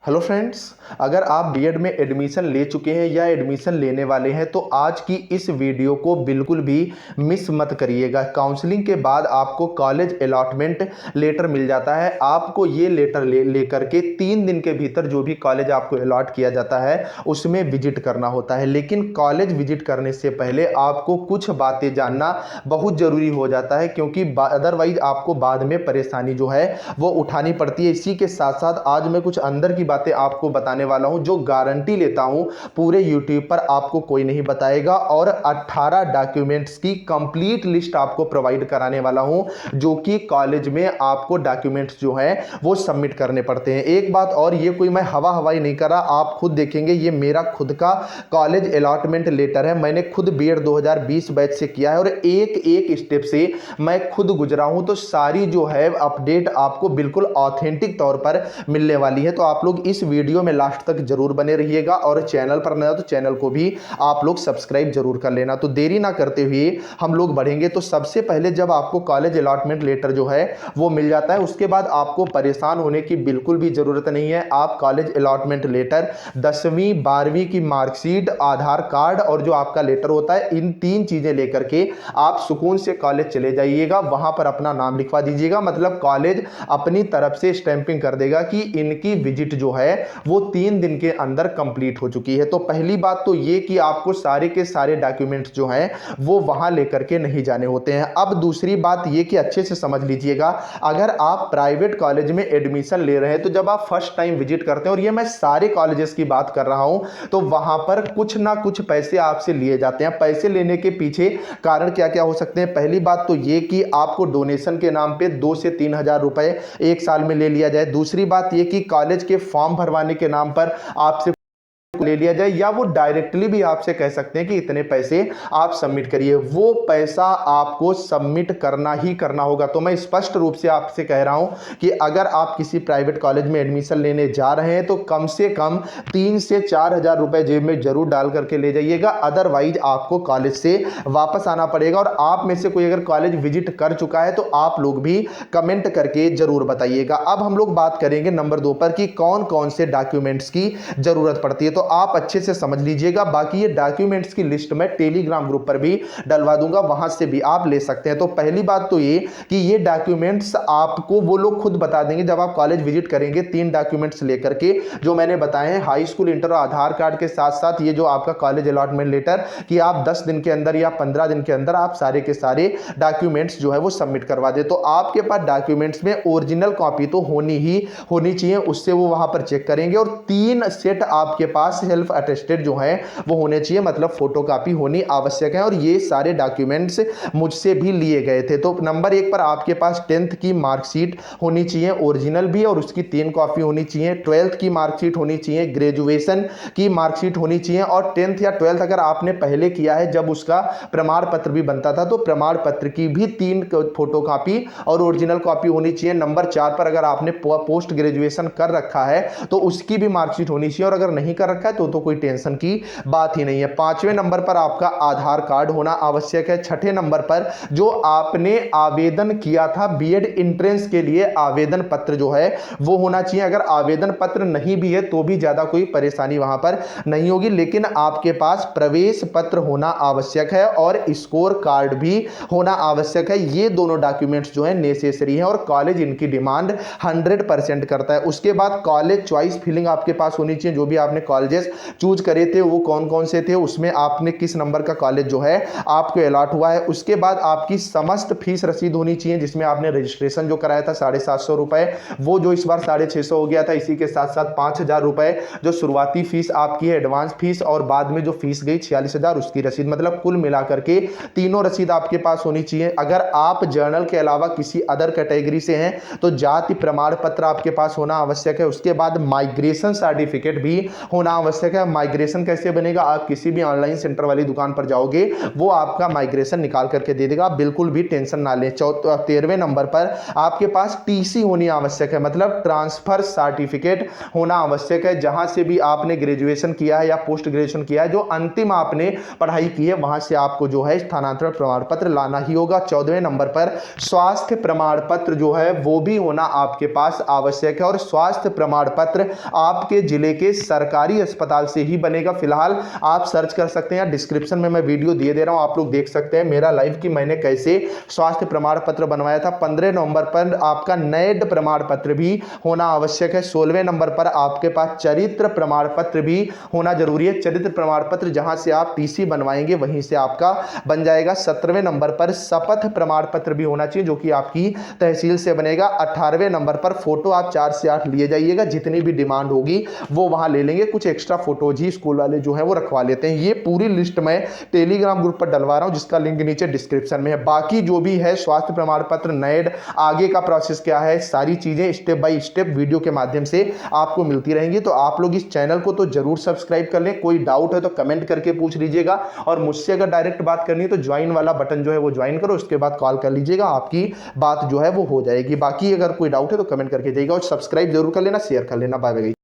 Hello friends, अगर आप BEd में एडमिशन ले चुके हैं या एडमिशन लेने वाले हैं तो आज की इस वीडियो को बिल्कुल भी मिस मत करिएगा। काउंसलिंग के बाद आपको कॉलेज अलॉटमेंट लेटर मिल जाता है। आपको ये लेटर लेकर के 3 दिन के भीतर जो भी कॉलेज आपको अलॉट किया जाता है उसमें विजिट करना होता है। लेकिन कॉलेज विजिट करने से पहले आपको कुछ बातें जानना बहुत ज़रूरी हो जाता है, क्योंकि अदरवाइज आपको बाद में परेशानी जो है वो उठानी पड़ती है। इसी के साथ साथ आज मैं कुछ अंदर की बातें आपको बताने वाला हूं जो गारंटी लेता हूं पूरे यूट्यूब पर आपको कोई नहीं बताएगा, और 18 डॉक्यूमेंट्स की कंप्लीट लिस्ट आपको प्रोवाइड कराने वाला हूं जो कि कॉलेज में आपको डॉक्यूमेंट्स जो है वो सबमिट करने पड़ते हैं। एक बात और, ये कोई मैं हवाई नहीं कर रहा, आप खुद देखेंगे ये मेरा खुद का कॉलेज अलॉटमेंट लेटर है। मैंने खुद बीएड 2020 बैच से किया है और एक एक स्टेप से मैं खुद गुजरा हूं, तो सारी जो है अपडेट आपको बिल्कुल ऑथेंटिक तौर पर मिलने वाली है। तो आप लोग इस वीडियो में लास्ट तक जरूर बने रहिएगा, और चैनल पर नया तो चैनल को भी आप लोग सब्सक्राइब जरूर कर लेना। तो देरी ना करते हुए हम लोग बढ़ेंगे। तो सबसे पहले जब आपको कॉलेज अलॉटमेंट लेटर जो है वो मिल जाता है, उसके बाद आपको परेशान होने की बिल्कुल भी जरूरत नहीं है। आप कॉलेज अलॉटमेंट लेटर, 10वीं 12वीं की मार्कशीट, आधार कार्ड और जो आपका लेटर होता है, इन 3 चीजें लेकर के आप सुकून से कॉलेज चले जाइएगा। वहां पर अपना नाम लिखवा दीजिएगा, मतलब कॉलेज अपनी तरफ से स्टैंपिंग कर देगा कि इनकी विजिट जो है वो 3 दिन के अंदर कंप्लीट हो चुकी है। तो पहली बात तो ये कि आपको सारे के सारे डॉक्यूमेंट्स जो हैं वो वहां लेकर के नहीं जाने होते हैं। अब दूसरी बात ये कि अच्छे से समझ लीजिएगा, अगर आप प्राइवेट कॉलेज में एडमिशन ले रहे हैं तो जब आप फर्स्ट टाइम विजिट करते हैं, और ये मैं सारे कॉलेजेस की बात कर रहा हूं, तो वहां पर कुछ ना कुछ पैसे आपसे लिए जाते हैं। पैसे लेने के पीछे कारण क्या क्या हो सकते हैं? पहली बात तो ये कि आपको डोनेशन के नाम पे 2 से 3 हजार रुपए एक साल में ले लिया जाए। दूसरी बात ये कि कॉलेज के फॉर्म भरवाने के नाम पर आपसे ले लिया जाए, या वो डायरेक्टली भी आपसे कह सकते हैं कि इतने पैसे आप सबमिट करिए। वो पैसा आपको सबमिट करना ही करना होगा। तो मैं स्पष्ट रूप से आपसे कह रहा हूं कि अगर आप किसी प्राइवेट कॉलेज में एडमिशन लेने जा रहे हैं तो कम से कम 3 से 4 हजार रुपए जेब में जरूर डाल करके ले जाइएगा, अदरवाइज आपको कॉलेज से वापस आना पड़ेगा। और आप में से कोई अगर कॉलेज विजिट कर चुका है तो आप लोग भी कमेंट करके जरूर बताइएगा। अब हम लोग बात करेंगे नंबर 2 पर कि कौन कौन से डॉक्यूमेंट्स की जरूरत पड़ती है। तो आप अच्छे से समझ लीजिएगा। बाकी ये डॉक्यूमेंट्स की लिस्ट मैं टेलीग्राम ग्रुप पर भी डलवा दूंगा, वहां से भी आप ले सकते हैं। तो पहली बात तो ये कि ये डॉक्यूमेंट्स आपको वो लोग खुद बता देंगे जब आप कॉलेज विजिट करेंगे। 3 डॉक्यूमेंट्स लेकर के जो मैंने बताए हैं, हाई स्कूल, इंटर और आधार कार्ड के साथ साथ ये जो आपका कॉलेज अलॉटमेंट लेटर, कि आप 10 दिन के अंदर या 15 दिन के अंदर आप सारे के सारे डॉक्यूमेंट्स जो है वो सबमिट करवा दे। तो आपके पास डॉक्यूमेंट्स में ओरिजिनल कॉपी तो होनी चाहिए, उससे वो वहां पर चेक करेंगे। और 3 सेट आपके पास सेल्फ अटेस्टेड जो है वो होने चाहिए, मतलब फोटोकॉपी होनी आवश्यक है। और ये सारे डॉक्यूमेंट्स मुझसे भी लिए गए थे। तो नंबर 1 पर आपके पास 10th की मार्कशीट होनी चाहिए, ओरिजिनल भी, और उसकी 3 कॉपी होनी चाहिए। 12th की मार्कशीट होनी चाहिए, ग्रेजुएशन की मार्कशीट होनी चाहिए, और 10th या 12th अगर आपने पहले किया है जब उसका प्रमाण पत्र भी बनता था तो प्रमाण पत्र की भी 3 फोटोकॉपी और ओरिजिनल कॉपी होनी चाहिए। नंबर 4 पर अगर आपने पोस्ट ग्रेजुएशन कर रखा है तो उसकी भी मार्कशीट होनी चाहिए, और अगर नहीं कर रखा है तो कोई टेंशन की बात ही नहीं है। 5वें नंबर पर आपका आधार कार्ड होना आवश्यक है। 6ठे नंबर पर जो आपने आवेदन किया था बीएड एंट्रेंस के लिए, आवेदन पत्र जो है वो होना चाहिए। अगर आवेदन पत्र नहीं भी है तो भी ज्यादा कोई परेशानी वहां पर नहीं होगी, लेकिन आपके पास प्रवेश पत्र होना आवश्यक है और स्कोर कार्ड भी होना आवश्यक है। ये दोनों डॉक्यूमेंट्स जो है नेसेसरी है, और कॉलेज इनकी डिमांड 100% करता है। उसके बाद कॉलेज चॉइस फिलिंग आपके पास होनी चाहिए। जो भी आपने कॉलेजेस चूज करे थे वो कौन कौन से थे, उसमें आपने किस नंबर का कॉलेज जो है आपको अलॉट हुआ है। उसके बाद आपकी समस्त फीस रसीद होनी चाहिए, जिसमें आपने रजिस्ट्रेशन जो कराया था 750 रुपए, वो जो इस बार 650 हो गया था। इसी के साथ साथ 5000 रुपए जो शुरुआती फीस आपकी है, एडवांस फीस, और बाद में जो फीस गई 46,000, उसकी रसीद, मतलब कुल मिलाकर के तीनों रसीद आपके पास होनी चाहिए। अगर आप जर्नल के अलावा किसी अदर कैटेगरी से हैं तो जाति प्रमाण पत्र आपके पास होना आवश्यक है। उसके बाद माइग्रेशन सर्टिफिकेट भी होना आवश्यक आवश्यक है। माइग्रेशन कैसे बनेगा, आप किसी भी ऑनलाइन सेंटर वाली दुकान पर जाओगे, वो आपका माइग्रेशन निकाल करके दे देगा, बिल्कुल भी टेंशन ना लें। 13वें नंबर पर आपके पास टीसी होनी आवश्यक है, मतलब ट्रांसफर सर्टिफिकेट होना आवश्यक है। जहां से भी आपने ग्रेजुएशन किया है या पोस्ट ग्रेजुएशन किया है, जो अंतिम आपने पढ़ाई की है, वहां से आपको जो है स्थानांतरण प्रमाण पत्र लाना ही होगा। 14वें नंबर पर स्वास्थ्य प्रमाण पत्र जो है वो भी होना आपके पास आवश्यक है, और स्वास्थ्य प्रमाण पत्र आपके जिले के सरकारी अस्पताल से ही बनेगा। फिलहाल आप सर्च कर सकते हैं, डिस्क्रिप्शन में मैं वीडियो दे दे रहा हूं, आप लोग देख सकते हैं मेरा लाइव कि मैंने कैसे स्वास्थ्य प्रमाण पत्र बनवाया था। 15 नवंबर पर आपका नैड प्रमाण पत्र भी होना आवश्यक है। 16वें नंबर पर आपके पास चरित्र प्रमाण पत्र भी होना जरूरी है। चरित्र प्रमाण पत्र जहां से आप टीसी बनवाएंगे वहीं से आपका बन जाएगा। 17वें नंबर पर शपथ प्रमाण पत्र भी होना चाहिए, जो कि आपकी तहसील से बनेगा। 18वें नंबर पर फोटो आप 4 से 8 लिए जाइएगा, जितनी भी डिमांड होगी वो वहां ले लेंगे, कुछ एक्स्ट्रा फोटोज ही स्कूल वाले जो है वो रखवा लेते हैं। ये पूरी लिस्ट मैं टेलीग्राम ग्रुप पर डलवा रहा हूं, जिसका लिंक नीचे डिस्क्रिप्शन में है। बाकी जो भी है स्वास्थ्य प्रमाण पत्र, नैड, आगे का प्रोसेस क्या है, सारी चीजें स्टेप बाय स्टेप वीडियो के माध्यम से आपको मिलती रहेंगी। तो आप लोग इस चैनल को तो जरूर सब्सक्राइब कर लें। कोई डाउट है तो कमेंट करके पूछ लीजिएगा, और मुझसे अगर डायरेक्ट बात करनी है तो ज्वाइन वाला बटन जो है वो ज्वाइन करो, उसके बाद कॉल कर लीजिएगा, आपकी बात जो है वो हो जाएगी। बाकी अगर कोई डाउट है तो कमेंट करके जाइएगा, और सब्सक्राइब जरूर कर लेना, शेयर कर लेना। Bye bye.